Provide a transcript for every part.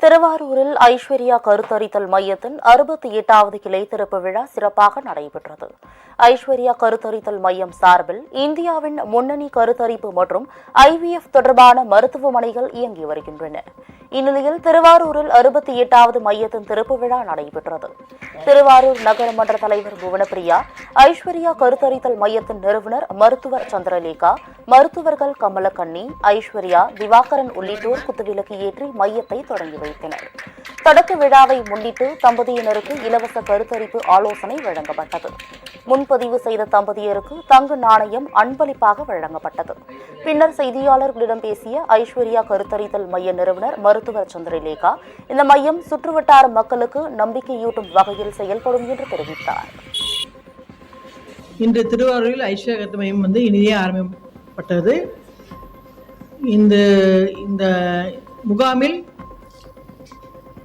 திருவாரூரில் ஐஸ்வர்யா கருத்தரித்தல் மையத்தின் 68வது கிளை திறப்பு விழா சிறப்பாக நடைபெற்றது. ஐஸ்வர்யா கருத்தரித்தல் மையம் சார்பில் இந்தியாவின் முன்னணி கருத்தரிப்பு மற்றும் IVF தொடர்பான மருத்துவமனைகள் இயங்கி வருகின்றன. இந்நிலையில் திருவாரூரில் 68வது மையத்தின் திறப்பு விழா நடைபெற்றது. திருவாரூர் நகரமன்ற தலைவர் புவனப்பிரியா, ஐஸ்வர்யா கருத்தரித்தல் மையத்தின் நிறுவனர் மருத்துவர் சந்திரலேகா, மருத்துவர்கள் கமலக்கண்ணி, ஐஸ்வர்யா, திவாகரன் உள்ளிட்டோர் குத்துவிளக்கு ஏற்றி மையத்தை தொடங்கி வைத்தனர். தொடக்க விழாவை முன்னிட்டு தம்பதியினருக்கு இலவச கருத்தரிப்பு ஆலோசனை வழங்கப்பட்டது. முன்பதிவு செய்த தம்பதியருக்கு தங்க நாணயம் அன்பளிப்பாக வழங்கப்பட்டது. பின்னர் செய்தியாளர்களிடம் பேசிய ஐஸ்வர்யா கருத்தரித்தல் மைய நிறுவனர் மருத்துவர் சந்திரலேகா, இந்த மையம் சுற்றுவட்டார மக்களுக்கு நம்பிக்கையூட்டும் வகையில் செயல்படும் என்று தெரிவித்தார். இன்று திருவாரூரில் ஐஸ்வர்யா கருத்து மையம் இனிதே ஆரம்பிக்கப்பட்டது. இந்த முகாமில்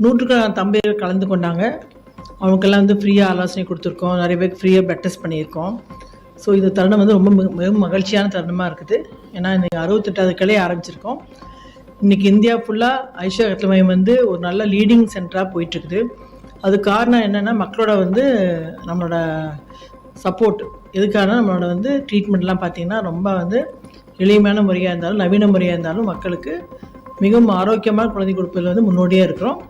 100க்கான தம்பதியர்கள் கலந்து கொண்டாங்க. அவங்களுக்கெல்லாம் ஃப்ரீயாக ஆலோசனை கொடுத்துருக்கோம். நிறைய பேருக்கு ஃப்ரீயாக பிளட் டெஸ்ட் பண்ணியிருக்கோம். ஸோ இந்த தருணம் ரொம்ப மிகவும் மகிழ்ச்சியான தருணமாக இருக்குது. ஏன்னா இன்றைக்கி 68வது கிளை ஆரம்பிச்சிருக்கோம். இன்றைக்கி இந்தியா ஃபுல்லாக ஐஸ்வர்யா கருத்து மையம் ஒரு நல்ல லீடிங் சென்டராக போயிட்டுருக்குது. அது காரணம் என்னென்னா மக்களோட நம்மளோட சப்போர்ட். எதுக்காக நம்மளோட ட்ரீட்மெண்ட்லாம் பார்த்திங்கன்னா ரொம்ப எளிமையான முறையாக இருந்தாலும் நவீன முறையாக இருந்தாலும் மக்களுக்கு மிகவும் ஆரோக்கியமான குழந்தை கொடுப்பதில் முன்னோடியாக இருக்கிறோம்.